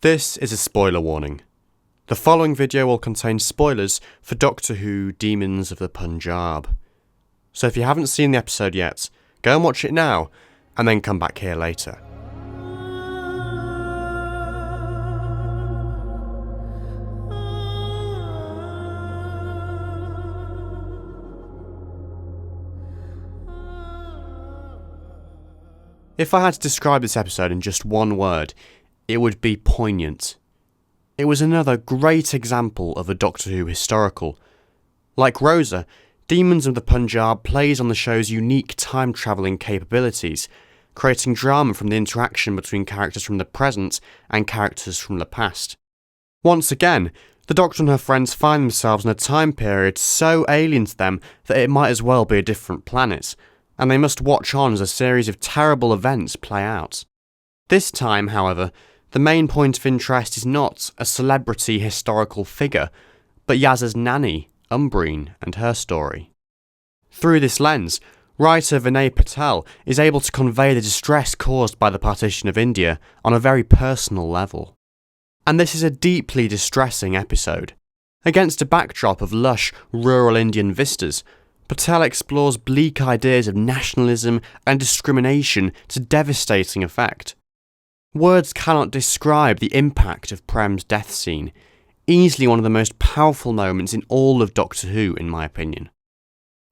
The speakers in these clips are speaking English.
This is a spoiler warning. The following video will contain spoilers for Doctor Who Demons of the Punjab. So if you haven't seen the episode yet, go and watch it now, and then come back here later. If I had to describe this episode in just one word, it would be poignant. It was another great example of a Doctor Who historical. Like Rosa, Demons of the Punjab plays on the show's unique time-travelling capabilities, creating drama from the interaction between characters from the present and characters from the past. Once again, the Doctor and her friends find themselves in a time period so alien to them that it might as well be a different planet, and they must watch on as a series of terrible events play out. This time, however, the main point of interest is not a celebrity historical figure, but Yaz's nanny, Umbreen, and her story. Through this lens, writer Vinay Patel is able to convey the distress caused by the partition of India on a very personal level. And this is a deeply distressing episode. Against a backdrop of lush, rural Indian vistas, Patel explores bleak ideas of nationalism and discrimination to devastating effect. Words cannot describe the impact of Prem's death scene, easily one of the most powerful moments in all of Doctor Who, in my opinion.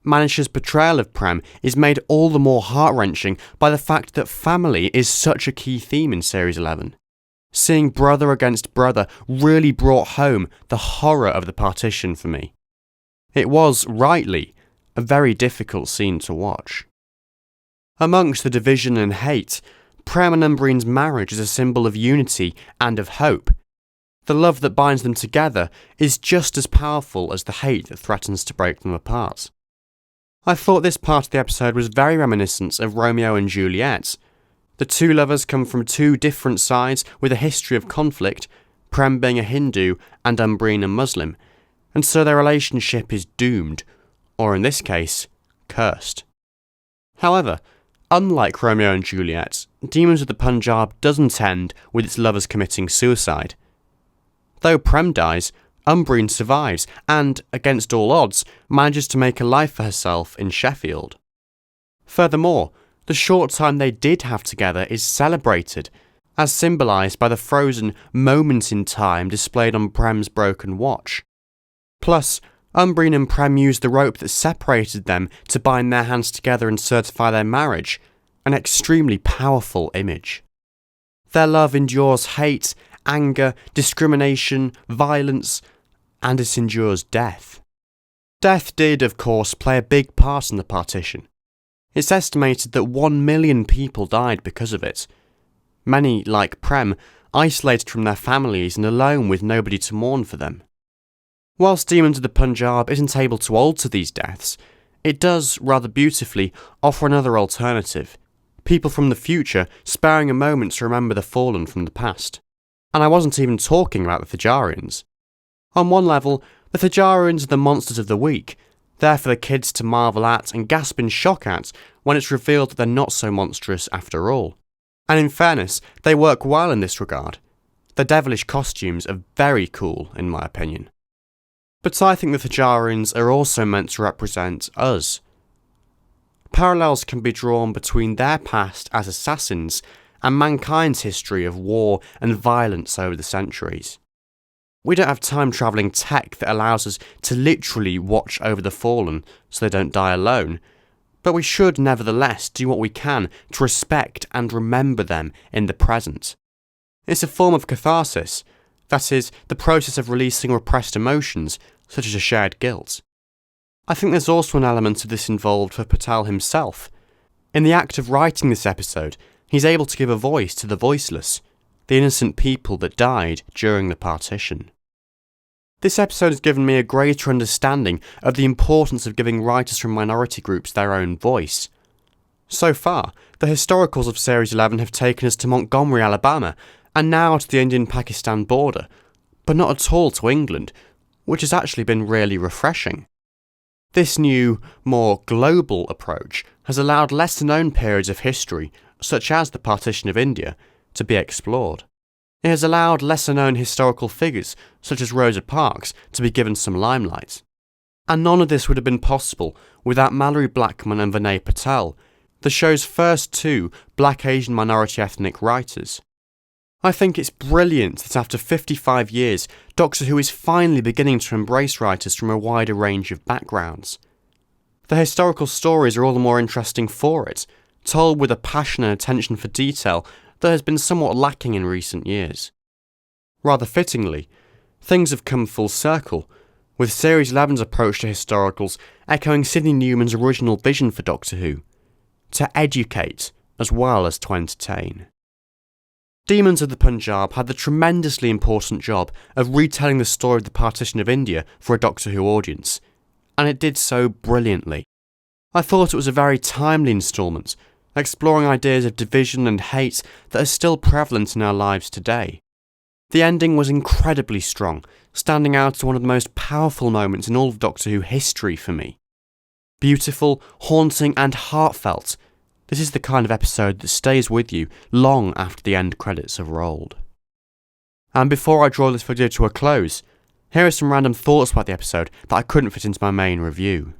Manish's portrayal of Prem is made all the more heart-wrenching by the fact that family is such a key theme in Series 11. Seeing brother against brother really brought home the horror of the partition for me. It was, rightly, a very difficult scene to watch. Amongst the division and hate, Prem and Umbreen's marriage is a symbol of unity and of hope. The love that binds them together is just as powerful as the hate that threatens to break them apart. I thought this part of the episode was very reminiscent of Romeo and Juliet. The two lovers come from two different sides with a history of conflict, Prem being a Hindu and Umbreen a Muslim, and so their relationship is doomed, or in this case, cursed. However, unlike Romeo and Juliet, Demons of the Punjab doesn't end with its lovers committing suicide. Though Prem dies, Umbreen survives and, against all odds, manages to make a life for herself in Sheffield. Furthermore, the short time they did have together is celebrated, as symbolised by the frozen moment in time displayed on Prem's broken watch. Plus, Umbreen and Prem used the rope that separated them to bind their hands together and certify their marriage, an extremely powerful image. Their love endures hate, anger, discrimination, violence, and it endures death. Death did, of course, play a big part in the partition. It's estimated that 1 million people died because of it. Many, like Prem, isolated from their families and alone with nobody to mourn for them. Whilst Demons of the Punjab isn't able to alter these deaths, it does, rather beautifully, offer another alternative. People from the future sparing a moment to remember the fallen from the past. And I wasn't even talking about the Thajarians. On one level, the Thajarians are the monsters of the week, there for the kids to marvel at and gasp in shock at when it's revealed that they're not so monstrous after all. And in fairness, they work well in this regard. Their devilish costumes are very cool, in my opinion. But I think the Thajarians are also meant to represent us. Parallels can be drawn between their past as assassins and mankind's history of war and violence over the centuries. We don't have time-travelling tech that allows us to literally watch over the fallen so they don't die alone, but we should nevertheless do what we can to respect and remember them in the present. It's a form of catharsis, that is, the process of releasing repressed emotions, such as a shared guilt. I think there's also an element of this involved for Patel himself. In the act of writing this episode, he's able to give a voice to the voiceless, the innocent people that died during the partition. This episode has given me a greater understanding of the importance of giving writers from minority groups their own voice. So far, the historicals of Series 11 have taken us to Montgomery, Alabama, and now to the Indian-Pakistan border, but not at all to England, which has actually been really refreshing. This new, more global approach has allowed lesser-known periods of history, such as the partition of India, to be explored. It has allowed lesser-known historical figures, such as Rosa Parks, to be given some limelight. And none of this would have been possible without Mallory Blackman and Vinay Patel, the show's first two black Asian minority ethnic writers. I think it's brilliant that after 55 years, Doctor Who is finally beginning to embrace writers from a wider range of backgrounds. The historical stories are all the more interesting for it, told with a passion and attention for detail that has been somewhat lacking in recent years. Rather fittingly, things have come full circle, with Series 11's approach to historicals echoing Sidney Newman's original vision for Doctor Who, to educate as well as to entertain. Demons of the Punjab had the tremendously important job of retelling the story of the partition of India for a Doctor Who audience, and it did so brilliantly. I thought it was a very timely instalment, exploring ideas of division and hate that are still prevalent in our lives today. The ending was incredibly strong, standing out as one of the most powerful moments in all of Doctor Who history for me. Beautiful, haunting and heartfelt, this is the kind of episode that stays with you long after the end credits have rolled. And before I draw this video to a close, here are some random thoughts about the episode that I couldn't fit into my main review.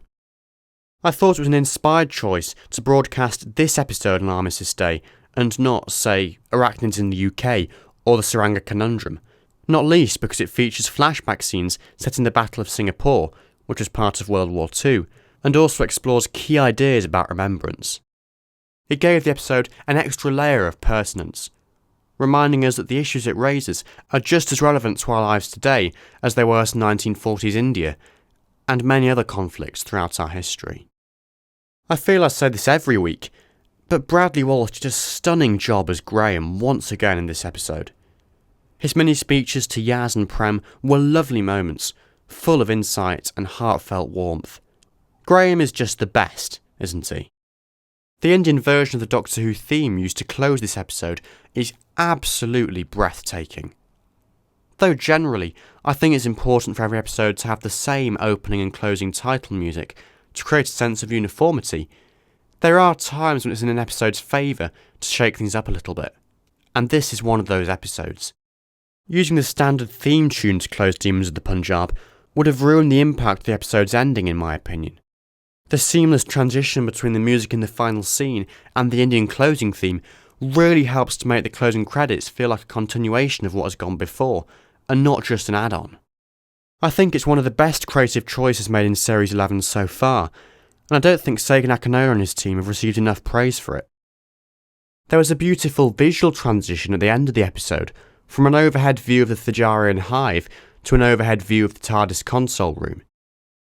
I thought it was an inspired choice to broadcast this episode on Armistice Day and not, say, Arachnids in the UK or the Saranga Conundrum, not least because it features flashback scenes set in the Battle of Singapore, which was part of World War II, and also explores key ideas about remembrance. It gave the episode an extra layer of pertinence, reminding us that the issues it raises are just as relevant to our lives today as they were to 1940s India, and many other conflicts throughout our history. I feel I say this every week, but Bradley Walsh did a stunning job as Graham once again in this episode. His mini speeches to Yaz and Prem were lovely moments, full of insight and heartfelt warmth. Graham is just the best, isn't he? The Indian version of the Doctor Who theme used to close this episode is absolutely breathtaking. Though generally, I think it's important for every episode to have the same opening and closing title music to create a sense of uniformity, there are times when it's in an episode's favour to shake things up a little bit, and this is one of those episodes. Using the standard theme tune to close Demons of the Punjab would have ruined the impact of the episode's ending in my opinion. The seamless transition between the music in the final scene and the Indian closing theme really helps to make the closing credits feel like a continuation of what has gone before, and not just an add-on. I think it's one of the best creative choices made in Series 11 so far, and I don't think Sagan Akinola and his team have received enough praise for it. There was a beautiful visual transition at the end of the episode, from an overhead view of the Thajarian hive to an overhead view of the TARDIS console room.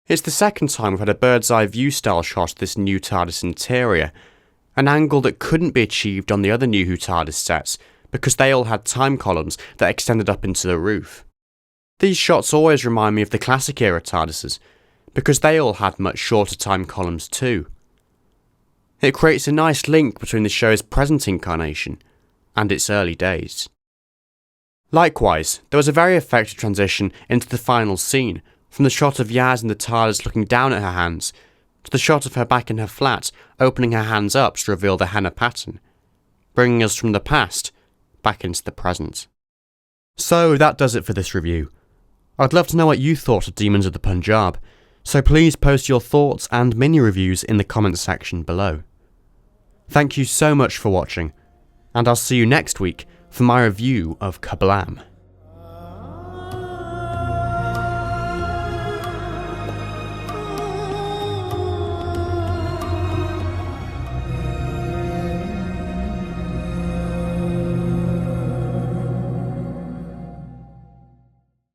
It's the second time we've had a bird's eye view style shot of this new TARDIS interior, an angle that couldn't be achieved on the other New Who TARDIS sets because they all had time columns that extended up into the roof. These shots always remind me of the classic era TARDISes, because they all had much shorter time columns too. It creates a nice link between the show's present incarnation and its early days. Likewise, there was a very effective transition into the final scene, from the shot of Yaz in the TARDIS looking down at her hands, to the shot of her back in her flat, opening her hands up to reveal the henna pattern, bringing us from the past back into the present. So that does it for this review. I'd love to know what you thought of Demons of the Punjab, so please post your thoughts and mini-reviews in the comments section below. Thank you so much for watching, and I'll see you next week for my review of Kablam.